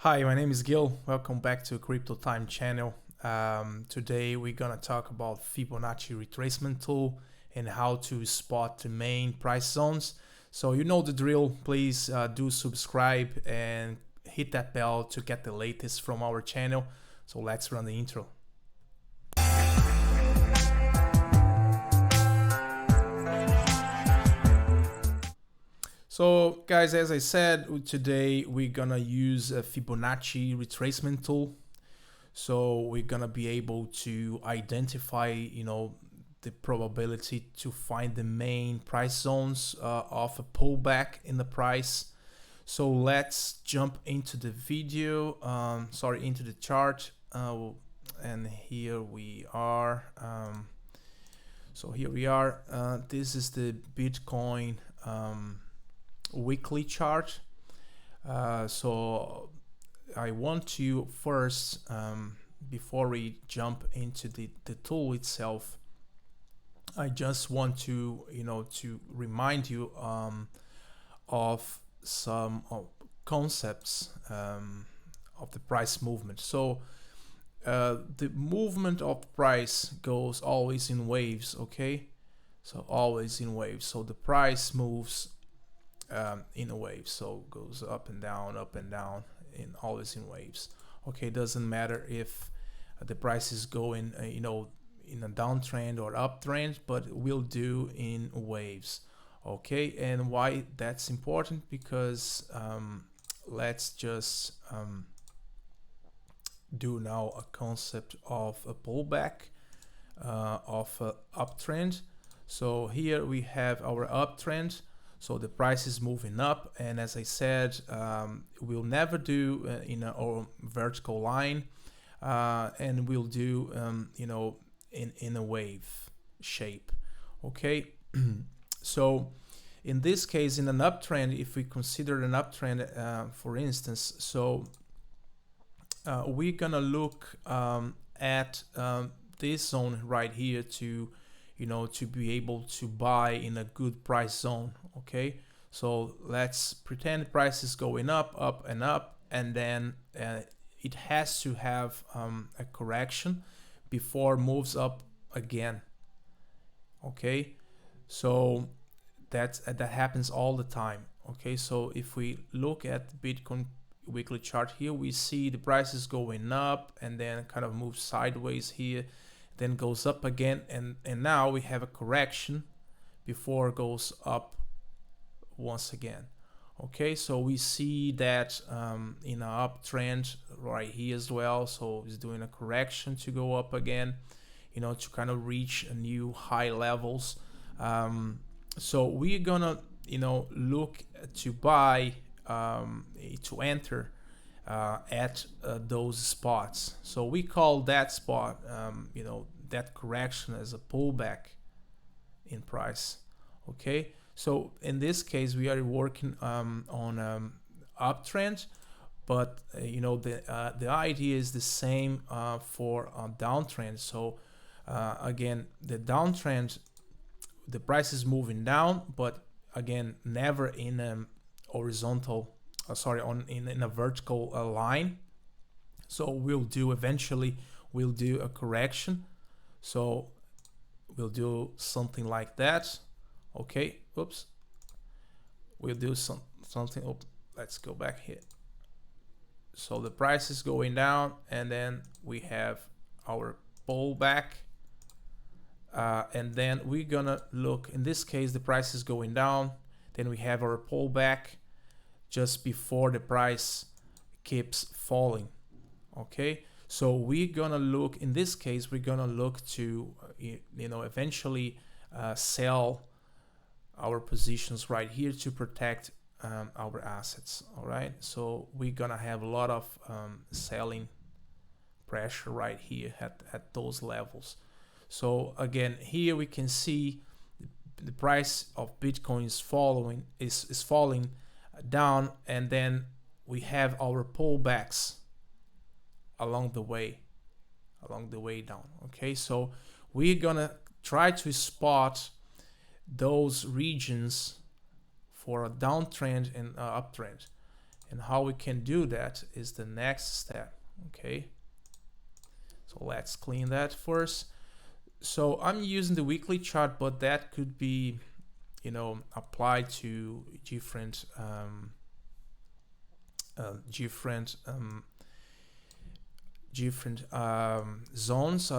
Hi, my name is Gil. Welcome back to Crypto Time channel. Today we're gonna talk about Fibonacci Retracement tool and how to spot the main price zones. So you know the drill. Please do subscribe and hit that bell to get the latest from our channel. So let's run the intro. So guys, as I said, today we're gonna use a Fibonacci retracement tool. So we're gonna be able to identify, the probability to find the main price zones of a pullback in the price. So let's jump into the video, into the chart. And here we are. So here we are. This is the Bitcoin weekly chart. So I want to first, before we jump into the tool itself, I just want to to remind you of some concepts of the price movement. So the movement of price goes always in waves, okay? So always in waves. So the price moves in a wave, so goes up and down, in always in waves. Okay, doesn't matter if the price is going in a downtrend or uptrend, but it will do in waves. Okay, and why that's important? Because let's just do now a concept of a pullback, of a uptrend. So here we have our uptrend. So the price is moving up, and as I said, we'll never do in a vertical line, and we'll do in a wave shape. Okay, so in this case, in an uptrend, if we consider an uptrend, for instance, so we're gonna look at this zone right here to to be able to buy in a good price zone. Okay, so let's pretend price is going up, and then it has to have a correction before it moves up again. Okay, so that happens all the time. Okay, so if we look at the Bitcoin weekly chart here, we see the price is going up and then kind of moves sideways here, then goes up again, and now we have a correction before it goes up once again. Okay, so we see that in an uptrend right here as well. So it's doing a correction to go up again, to kind of reach a new high levels. So we're gonna look to buy, to enter at those spots. So we call that spot, that correction as a pullback in price. Okay, so in this case we are working on uptrend, but the idea is the same for downtrend. So again, the downtrend, the price is moving down, but again, never in a horizontal, in a vertical line. So eventually we'll do a correction. So we'll do something like that. Okay, oops. We'll do something. Oh, let's go back here. So the price is going down, and then we have our pullback. And then we're gonna look, in this case, the price is going down. Then we have our pullback just before the price keeps falling. Okay, so we're gonna look, in this case, we're gonna look to eventually sell our positions right here to protect our assets. All right, so we're gonna have a lot of selling pressure right here at those levels. So again, here we can see the price of Bitcoin is falling down, and then we have our pullbacks along the way down. Okay, so we're gonna try to spot those regions for a downtrend and uptrend. And how we can do that is the next step. Okay, so let's clean that first. So I'm using the weekly chart, but that could be, you know, applied to different zones,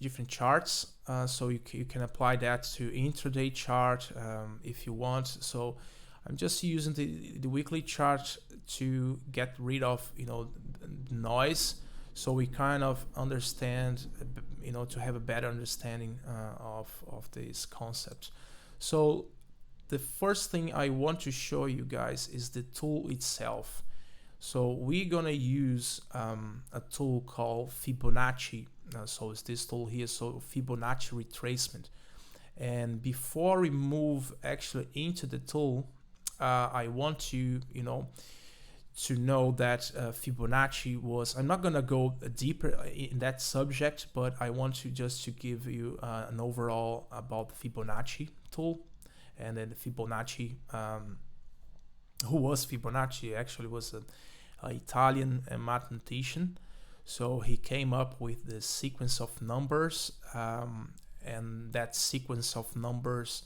different charts. So you can apply that to intraday chart if you want. So I'm just using the weekly chart to get rid of, you know, the noise, so we kind of understand, you know, to have a better understanding of this concept. So the first thing I want to show you guys is the tool itself. So we're gonna use a tool called Fibonacci. So it's this tool here, so Fibonacci Retracement. And before we move actually into the tool, I want to, you know that Fibonacci was, I'm not gonna go deeper in that subject, but I want to just to give you an overall about the Fibonacci tool. And then the Fibonacci, who was Fibonacci? Actually was an Italian mathematician. So he came up with the sequence of numbers, and that sequence of numbers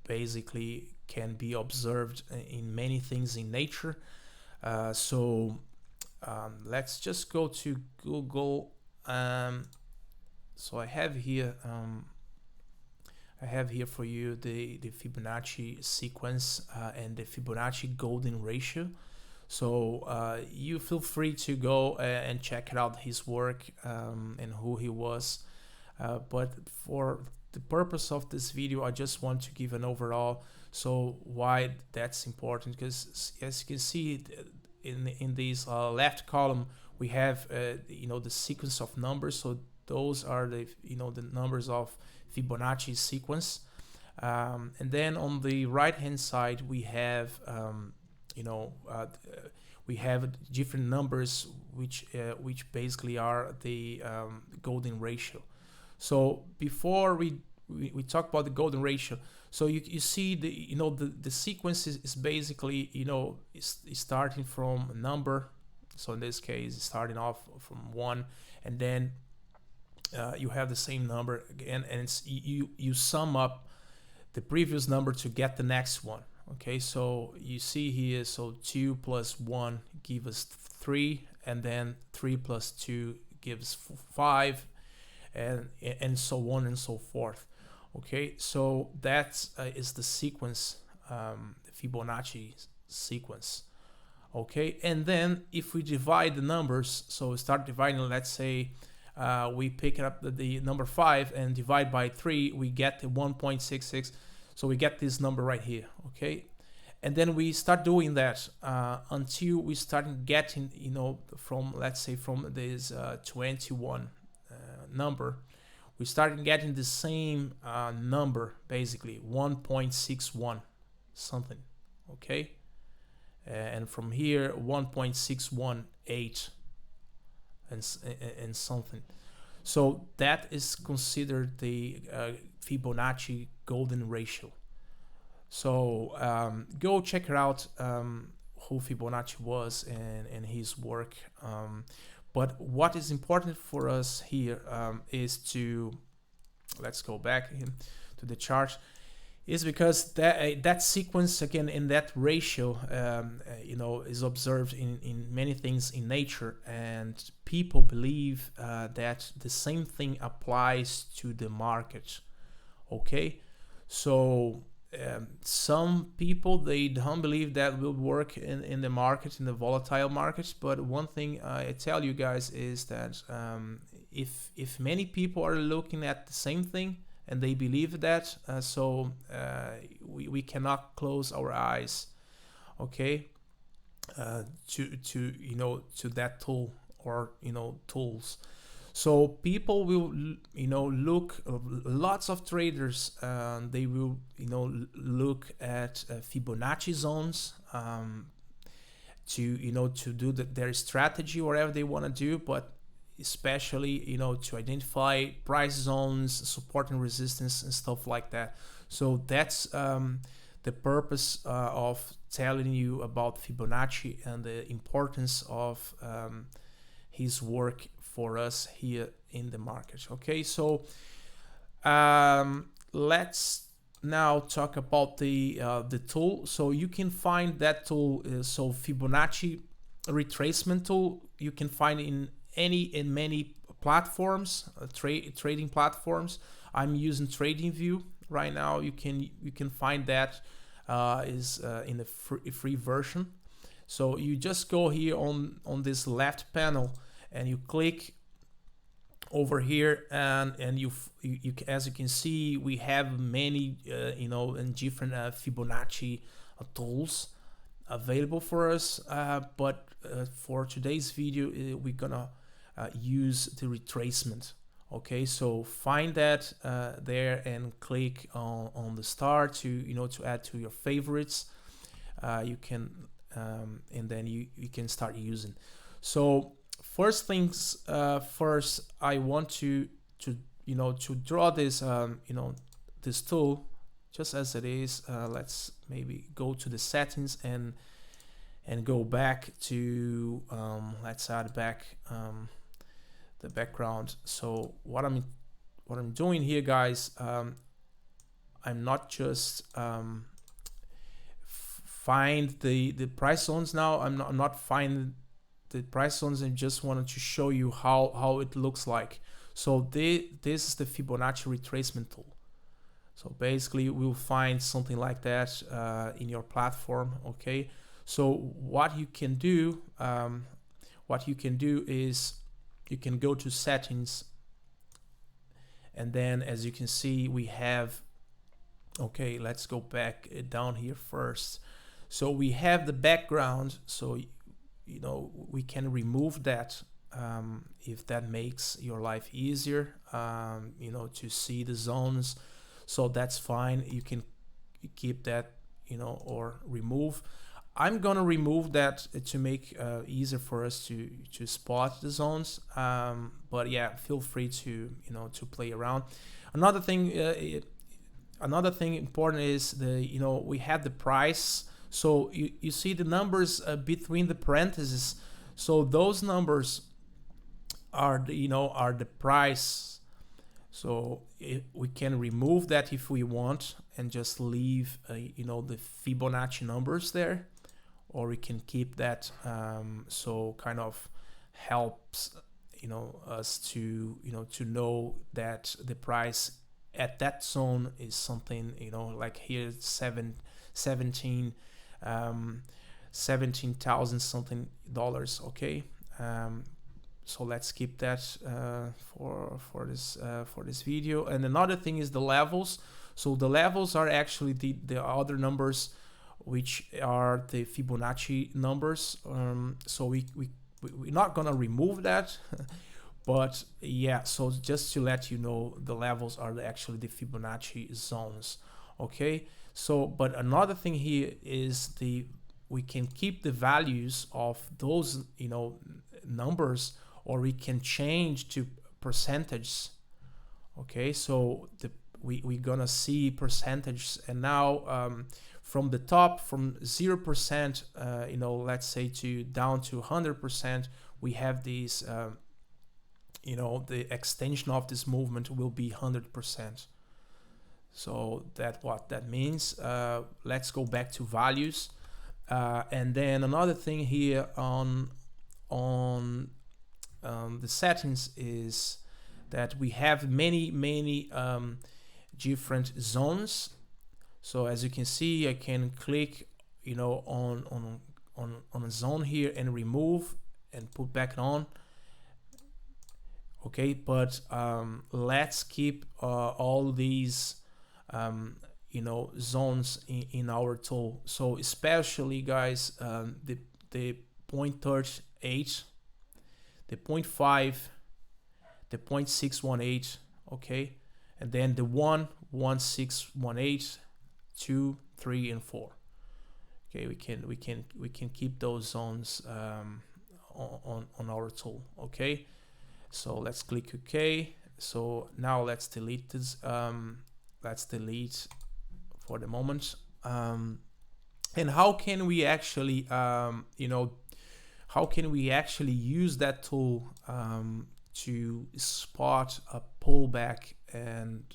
basically can be observed in many things in nature. So let's just go to Google. So I have here for you the Fibonacci sequence and the Fibonacci golden ratio. So you feel free to go and check out his work and who he was. But for the purpose of this video, I just want to give an overall. So why that's important, because as you can see in this left column, we have the sequence of numbers. So those are the the numbers of Fibonacci sequence, and then on the right hand side we have we have different numbers which basically are the golden ratio. So before we talk about the golden ratio, so you see the sequence is basically is starting from a number. So in this case, starting off from 1, and then you have the same number again, and it's you sum up the previous number to get the next one. Okay, so you see here, so 2 plus 1 gives us 3, and then 3 plus 2 gives 5, and so on and so forth. Okay, so that is the sequence, Fibonacci sequence. Okay, and then if we divide the numbers, so we start dividing, let's say we pick up the number 5 and divide by 3, we get the 1.66. So we get this number right here. Okay, and then we start doing that until we start getting, from, let's say, from this 21 number, we start getting the same number, basically 1.61 something. Okay, and from here 1.618 and something. So that is considered the Fibonacci golden ratio. So go check out who Fibonacci was and his work. But what is important for us here is to, let's go back to the chart, is because that sequence again in that ratio is observed in many things in nature, and people believe that the same thing applies to the market. Okay, so some people, they don't believe that will work in the market, in the volatile markets. But one thing I tell you guys is that if many people are looking at the same thing and they believe that, we cannot close our eyes, okay, to that tool or tools. So people will look, lots of traders, they will look at Fibonacci zones to do their strategy, whatever they want to do, but especially to identify price zones, support and resistance and stuff like that. So that's the purpose of telling you about Fibonacci and the importance of his work for us here in the market. Okay, so let's now talk about the tool. So you can find that tool, so Fibonacci Retracement tool, you can find in many platforms, trading platforms. I'm using TradingView right now. You can find that is in the free version. So you just go here on this left panel and you click over here, and you as you can see, we have many and different Fibonacci tools available for us, but for today's video we're gonna use the retracement. Okay, so find that there and click on the star to to add to your favorites. You can and then you can start using. So first things first, I want to draw this this tool just as it is. Let's maybe go to the settings and go back to let's add back the background. So what I'm doing here, guys, I'm not just find the price zones now. I'm not finding the price zones, and just wanted to show you how it looks like. So this is the Fibonacci retracement tool. So basically we'll find something like that in your platform. Okay, so what you can do is you can go to settings, and then as you can see we have, okay, let's go back down here first. So we have the background, so we can remove that if that makes your life easier, to see the zones. So that's fine, you can keep that, or remove. I'm gonna remove that to make easier for us to spot the zones, but yeah, feel free to to play around. Another thing important is we have the price. So you see the numbers between the parentheses. So those numbers are the price. So we can remove that if we want and just leave the Fibonacci numbers there, or we can keep that. So kind of helps us to to know that the price at that zone is something like here 17,000 something dollars. Okay, so let's keep that for this video. And another thing is the levels. So the levels are actually the other numbers, which are the Fibonacci numbers. So we're not gonna remove that but yeah, so just to let you know, the levels are actually the Fibonacci zones. Okay, so but another thing here is we can keep the values of those numbers, or we can change to percentage. Okay, so we're gonna see percentage, and now from the top, from 0% let's say to down to 100%, we have these the extension of this movement will be 100%. So what that means, let's go back to values, and then another thing here on the settings is that we have many different zones. So as you can see, I can click on a zone here and remove and put back on. Okay, but let's keep all these zones in our tool. So especially, guys, the 0.38, the 0.5, the 0.618, okay, and then the 1, 1, 6, 1, 8, 2, 3, and 4. Okay, we can keep those zones on our tool. Okay, so let's click OK. So now let's delete this. Let's delete for the moment. And how can we actually how can we actually use that tool to spot a pullback and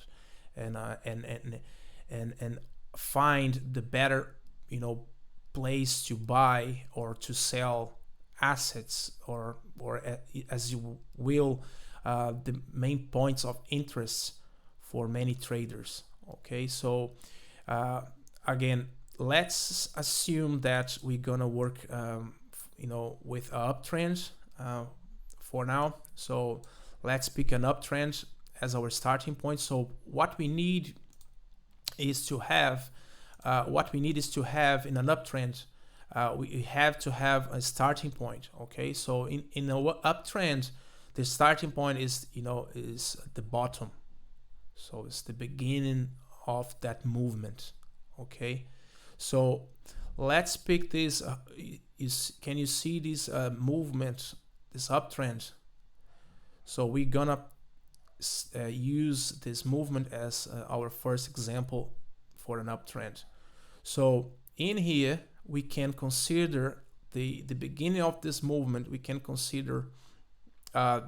find the better place to buy or to sell assets, or as you will, the main points of interest for many traders. Okay, so again, let's assume that we're gonna work with an uptrend for now. So let's pick an uptrend as our starting point. So what we need is to have in an uptrend, we have to have a starting point. Okay, so in our uptrend, the starting point is is the bottom. So it's the beginning of that movement. Okay, so let's pick this. Can you see this movement, this uptrend? So we're gonna use this movement as our first example for an uptrend. So in here we can consider the beginning of this movement. We can consider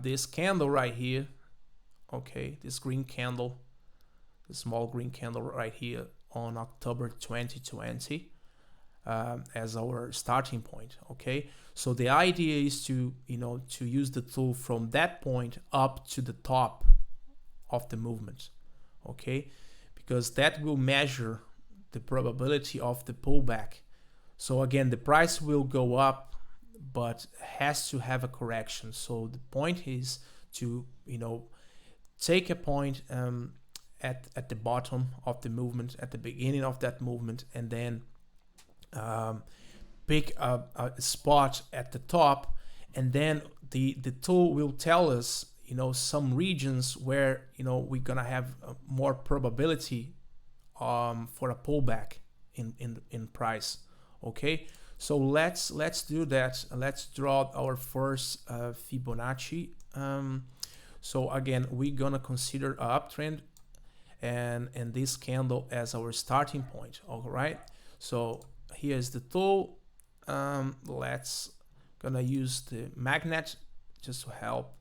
this candle right here. Okay, this green candle, the small green candle right here on October 2020 as our starting point. Okay, so the idea is to to use the tool from that point up to the top of the movement. Okay, because that will measure the probability of the pullback. So again, the price will go up, but has to have a correction. So the point is to take a point at the bottom of the movement, at the beginning of that movement, and then pick a spot at the top, and then the tool will tell us some regions where we're gonna have more probability for a pullback in price. Okay, so let's do that. Let's draw our first Fibonacci. So again, we're gonna consider an uptrend and this candle as our starting point. All right, so here's the tool. Let's gonna use the magnet just to help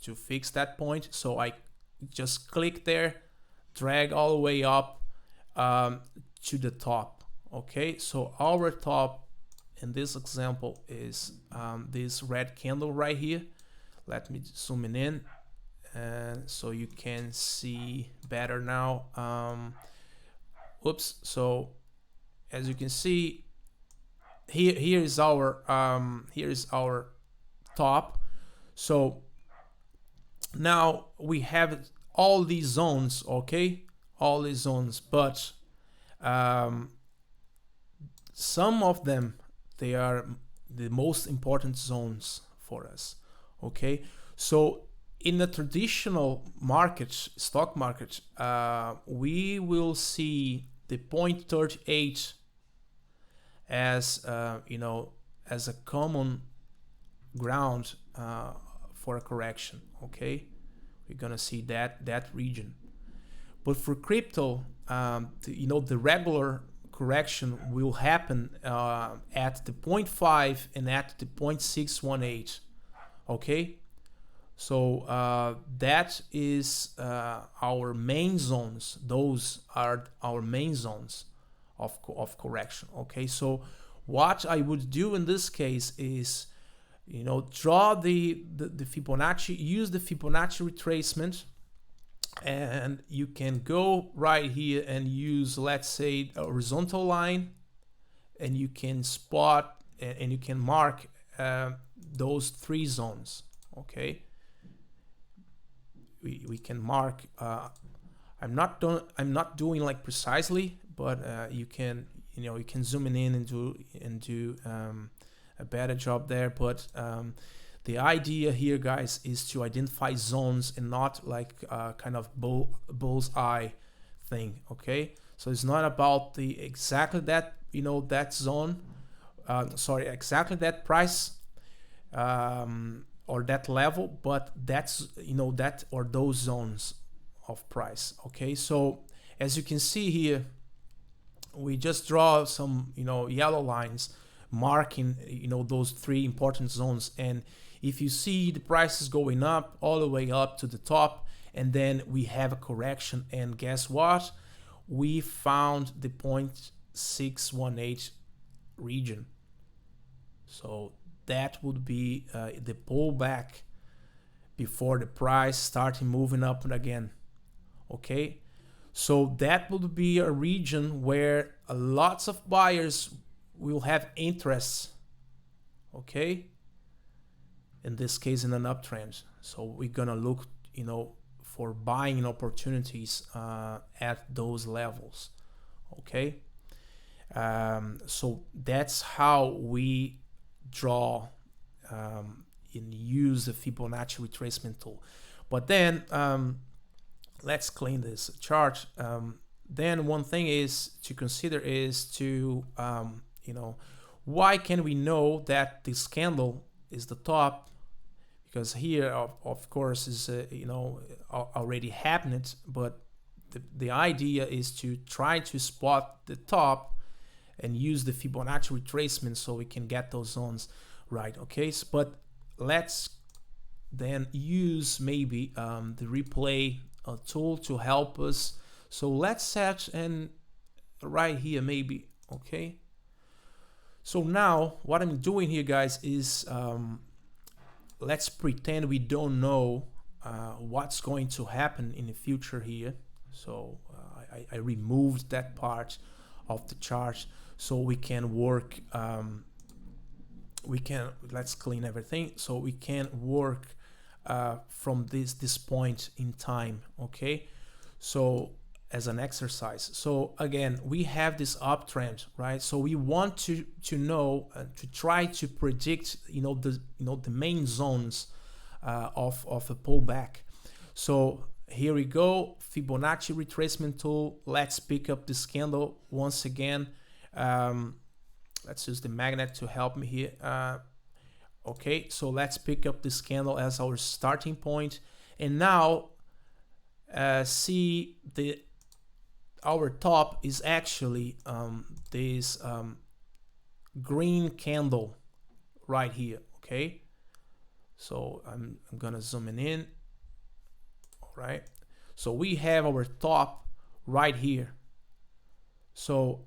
to fix that point. So I just click there, drag all the way up to the top. Okay, so our top in this example is this red candle right here. Let me zoom in and so you can see better now. Oops. So as you can see, here is our top. So now we have all these zones. Okay, all these zones, but some of them, they are the most important zones for us. Okay, so in the traditional market, stock market, we will see the 0.38 as as a common ground for a correction. Okay, we're gonna see that region. But for crypto, the regular correction will happen at the 0.5 and at the 0.618. Okay, so that is our main zones. Those are our main zones of correction. Okay, so what I would do in this case is draw the Fibonacci, use the Fibonacci retracement, and you can go right here and use, let's say, a horizontal line, and you can spot and you can mark those three zones. Okay, we can mark. I'm not doing like precisely, but you can you can zoom in and do a better job there. But the idea here, guys, is to identify zones and not like kind of bullseye thing. Okay, so it's not about the exactly that that zone, exactly that price or that level, but that's that or those zones of price. Okay, so as you can see here, we just draw some, yellow lines marking, those three important zones. And if you see the prices going up all the way up to the top, and then we have a correction, and guess what? We found the 0.618 region. So that would be the pullback before the price starting moving up again. Okay, so that would be a region where lots of buyers will have interests. Okay, in this case in an uptrend. So we're gonna look, for buying opportunities at those levels. Okay, so that's how we draw and use the Fibonacci retracement tool. But then let's clean this chart. Then one thing is to consider is to why can we know that this candle is the top? Because here, of course, is already happened, but the idea is to try to spot the top and use the Fibonacci retracement so we can get those zones right. Okay, but let's then use maybe the replay tool to help us. So let's set and right here maybe. Okay, so now what I'm doing here, guys, is let's pretend we don't know what's going to happen in the future here. So I removed that part of the chart so we can work. Let's clean everything so we can work from this point in time. Okay, so as an exercise. So again, we have this uptrend, right? So we want to know to try to predict the main zones of a pullback. So here we go, Fibonacci retracement tool. Let's pick up this candle once again. Let's use the magnet to help me here. Okay, so let's pick up this candle as our starting point, and now see our top is actually this green candle right here. Okay, so I'm gonna zoom in. All right, so we have our top right here. So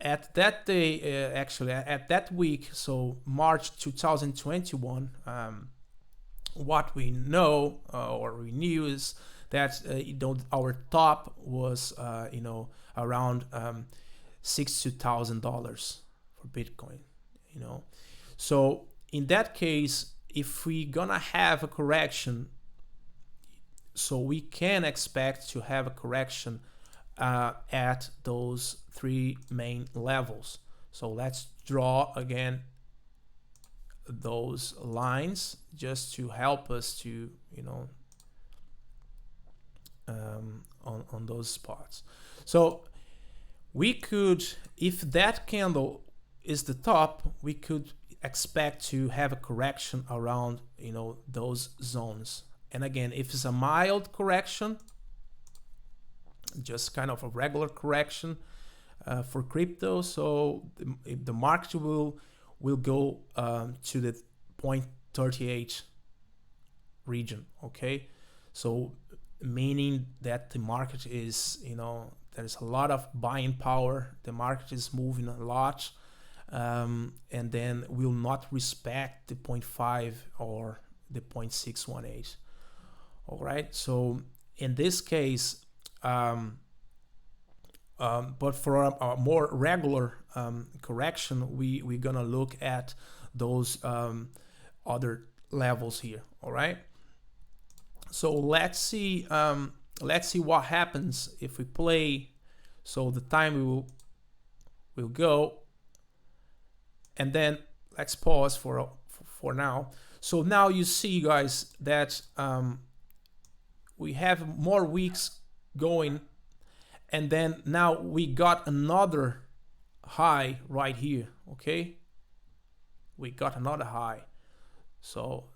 at that day, actually at that week, so March 2021, what we know or we knew is that our top was around $62,000 for Bitcoin. So in that case, if we gonna have a correction, so we can expect to have a correction at those three main levels. So let's draw again those lines just to help us to on those spots. So we could, if that candle is the top, we could expect to have a correction around those zones. And again, if it's a mild correction, just kind of a regular correction for crypto, so the market will go to the 0.38 region. Okay, so meaning that the market is there's a lot of buying power, the market is moving a lot, and then will not respect the 0.5 or the 0.618. All right, so in this case, but for a more regular correction, we're gonna look at those other levels here. All right, so let's see what happens if we play. So the time will go, and then let's pause for now. So now you see, guys, that we have more weeks going, and then now we got another high right here. Okay, we got another high. So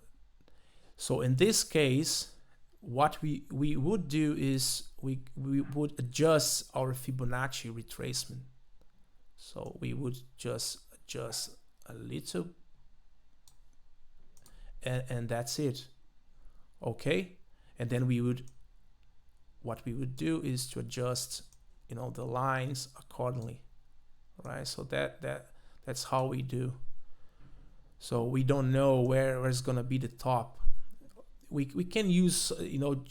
in this case, what we would do is we would adjust our Fibonacci retracement. So we would just adjust a little, and that's it. Okay, and then what we would do is to adjust, you know, the lines accordingly. Right, so that's how we do. So we don't know where's gonna be the top. We can use, you know,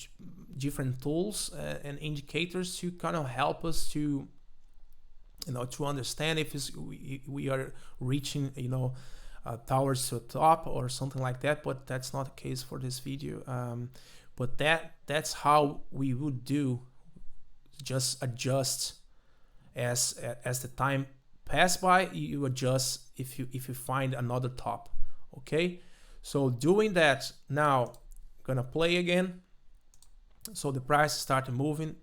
different tools and indicators to kind of help us to, you know, to understand if we are reaching, you know, towards the top or something like that. But that's not the case for this video. But that's how we would do. Just adjust as the time pass by. You adjust if you find another top. Okay, so doing that, now gonna play again. So the price started moving,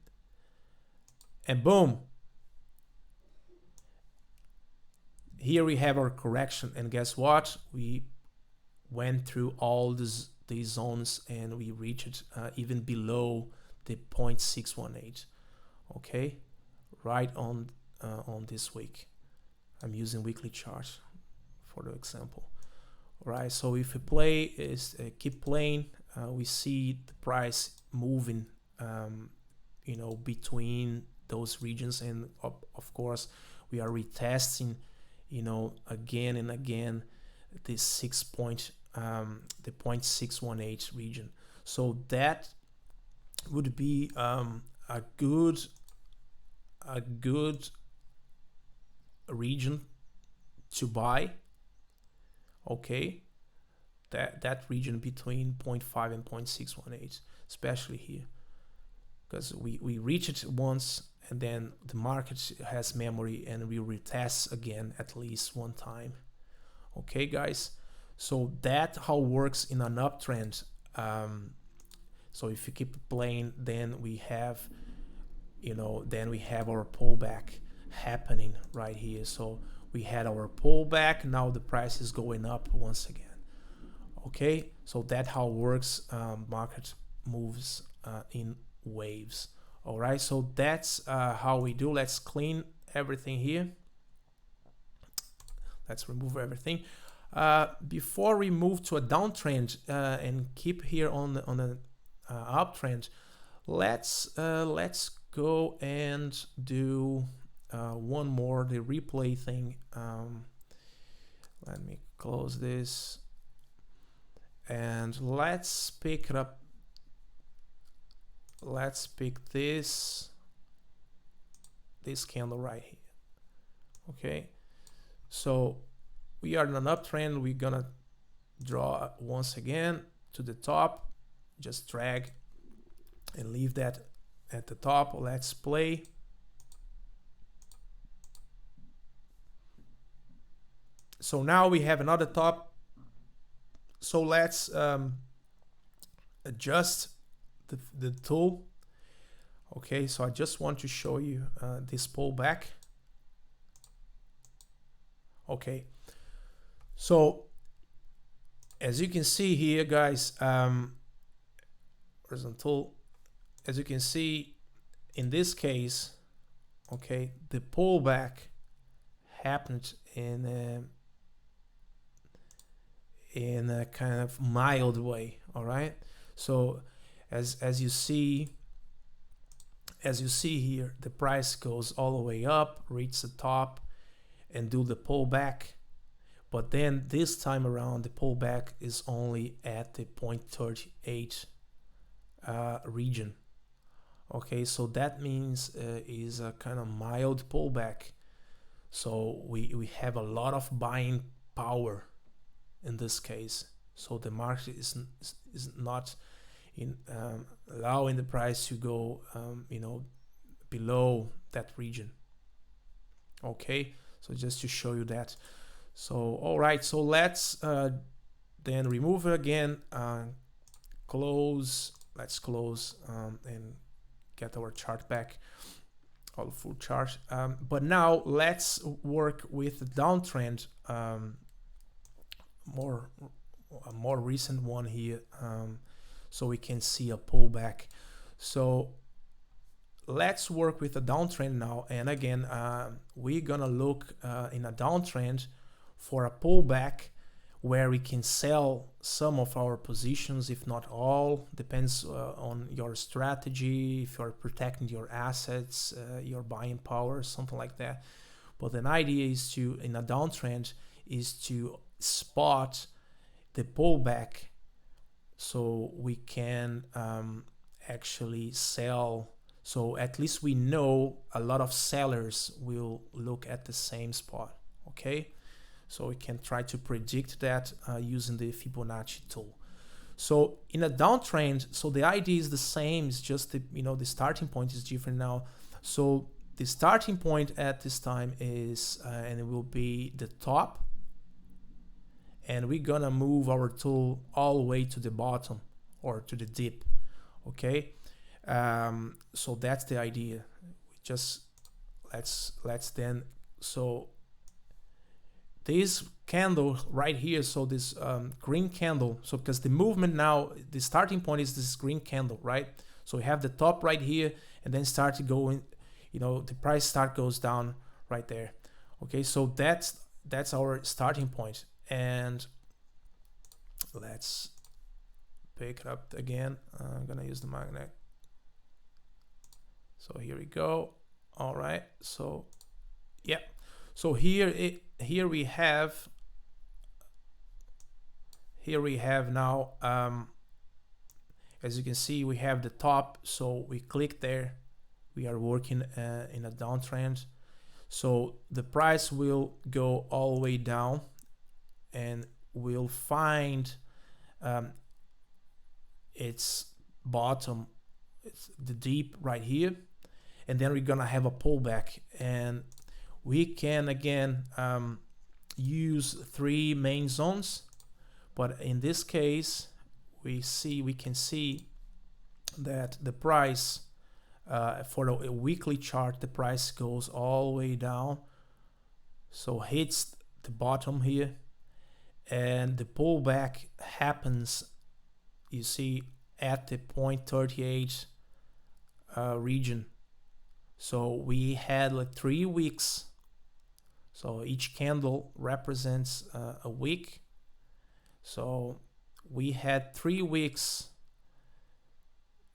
and boom, here we have our correction. And guess what, we went through all these zones and we reached even below the 0.618. okay, right on this week. I'm using weekly charts for the example. Right, so if we play is keep playing, we see the price moving, you know, between those regions, and of course we are retesting, you know, again and again this the 0.618 region. So that would be a good region to buy. Okay, that region between 0.5 and 0.618, especially here, because we reach it once and then the market has memory and we retest again at least one time. Okay guys, so that how works in an uptrend. So if you keep playing, then we have, you know, then we have our pullback happening right here. So we had our pullback, now the price is going up once again. Okay, so that's how it works. Market moves in waves. All right, so that's how we do. Let's clean everything here. Let's remove everything. Before we move to a downtrend and keep here on the uptrend, let's go and do one more, the replay thing. Let me close this and let's pick it up. Let's pick this candle right here. Okay, so we are in an uptrend. We're gonna draw once again to the top, just drag and leave that at the top. Let's play. So now we have another top. So let's adjust the tool. Okay, so I just want to show you this pullback. Okay, so as you can see here, guys, horizontal, as you can see in this case, okay, the pullback happened in a kind of mild way. All right, so as you see here, the price goes all the way up, reach the top and do the pullback, but then this time around the pullback is only at the 0.38 region. Okay, so that means is a kind of mild pullback. So we have a lot of buying power in this case. So the market is not in allowing the price to go you know, below that region. Okay, so just to show you that. So all right, so let's then remove it again, close. Let's close and get our chart back, our full chart. But now let's work with the downtrend, a more recent one here, so we can see a pullback. So let's work with a downtrend now. And again, we're gonna look in a downtrend for a pullback where we can sell some of our positions, if not all. Depends on your strategy, if you're protecting your assets, your buying power, something like that. But an idea is to, in a downtrend, is to spot the pullback so we can actually sell. So at least we know a lot of sellers will look at the same spot, okay? So we can try to predict that using the Fibonacci tool. So in a downtrend, so the idea is the same, it's just the, the starting point is different now. So the starting point at this time is, and it will be the top, and we're gonna move our tool all the way to the bottom or to the dip, okay? So that's the idea. We just let's then, so this candle right here, so this green candle, so because the movement now, the starting point is this green candle, right? So we have the top right here, and then start to go in, the price goes down right there, okay? So that's our starting point. And let's pick it up again. I'm gonna use the magnet. So here we go. All right, so yeah, so here we have now, as you can see, we have the top. So we click there, we are working in a downtrend. So the price will go all the way down, and we'll find its bottom, it's the deep right here, and then we're gonna have a pullback, and we can again use 3 main zones. But in this case, we can see that the price for a weekly chart, the price goes all the way down, so hits the bottom here, and the pullback happens, you see, at the 0.38 region. So we had like 3 weeks, so each candle represents a week. So we had 3 weeks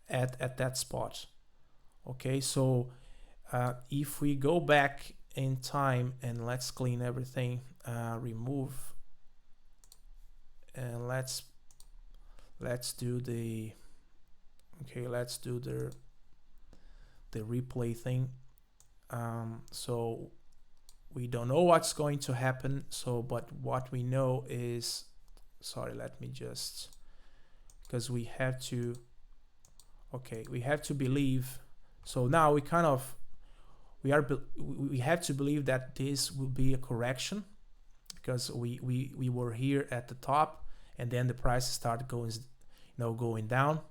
at that spot, okay? So if we go back in time, and let's clean everything, remove, and let's do the, okay, let's do the replay thing. So we don't know what's going to happen, so but what we know is, sorry, let me just, because we have to, okay, we have to believe, so now we kind of, we have to believe that this will be a correction, because we were here at the top, and then the price started going, going down,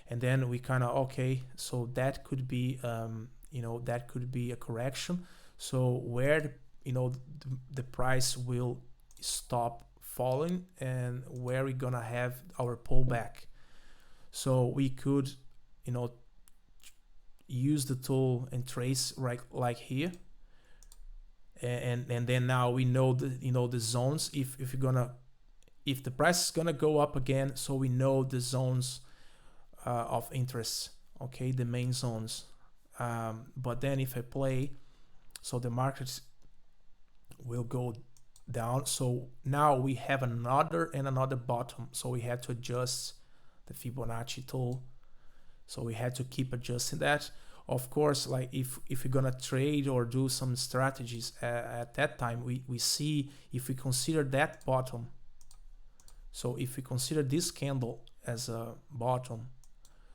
and then we kind of, okay, so that could be that could be a correction. So where the price will stop falling, and where we're gonna have our pullback. So we could use the tool and trace right like here, and then now we know the the zones. If the price is gonna go up again, so we know the zones of interest, okay, the main zones. But then if I play, so the market will go down. So now we have another bottom, so we had to adjust the Fibonacci tool. So we had to keep adjusting that. Of course, like if we're gonna trade or do some strategies at that time, we see, if we consider that bottom, so if we consider this candle as a bottom,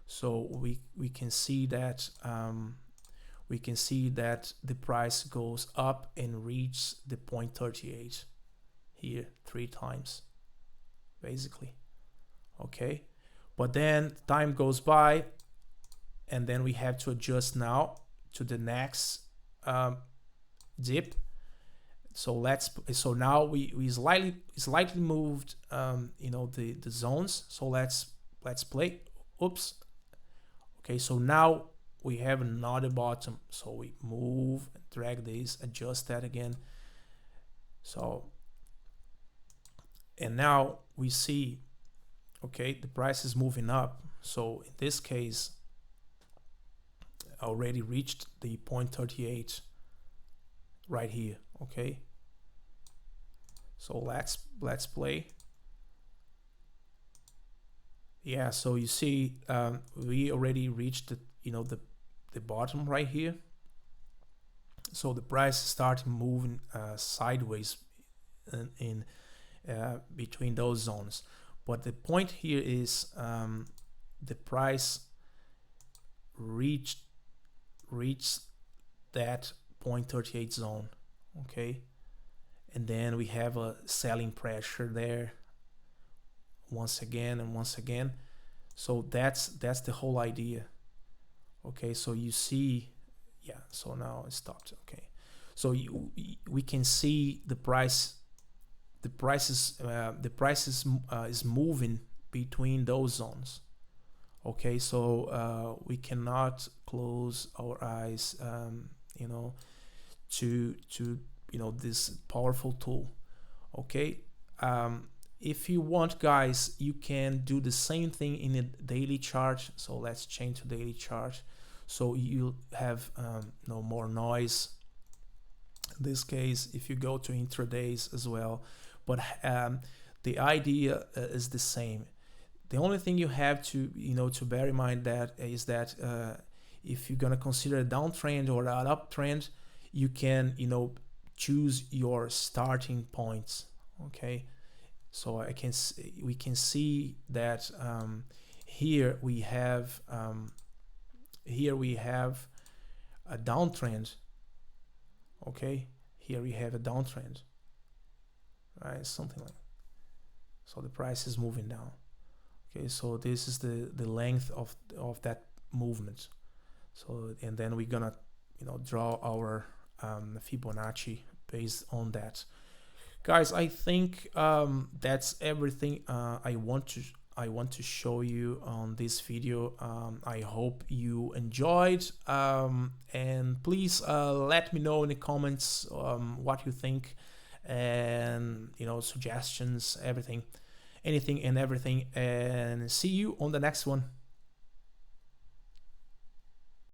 so we can see that the price goes up and reaches the 0.38 here 3 times basically, okay? But then time goes by, and then we have to adjust now to the next dip. So now we slightly moved the zones. So let's play. Oops. Okay, so now we have another bottom, so we move, drag this, adjust that again. So, and now we see, okay, the price is moving up. So in this case, already reached the 0.38 right here. Okay, so let's play. Yeah, so you see, we already reached the, you know, the bottom right here. So the price started moving sideways in between those zones. But the point here is the price reached that 0.38 zone. Okay, and then we have a selling pressure there once again and once again. So that's the whole idea. Okay, so you see, yeah, so now it stopped. Okay, so we can see the price is moving between those zones. Okay, so we cannot close our eyes, you know, to you know, this powerful tool. Okay, if you want, guys, you can do the same thing in a daily chart. So let's change to daily chart, so you have no more noise in this case if you go to intradays as well. But the idea is the same. The only thing you have to, you know, to bear in mind that is that if you're gonna consider a downtrend or an uptrend, you can, you know, choose your starting points. Okay, so we can see that here we have a downtrend. Okay, here we have a downtrend, right? Something like, so the price is moving down. Okay, so this is the length of that movement. So, and then we're gonna, you know, draw our Fibonacci based on that. Guys, I think that's everything I want to show you on this video. I hope you enjoyed, and please let me know in the comments what you think, and, you know, suggestions, anything and everything, and see you on the next one.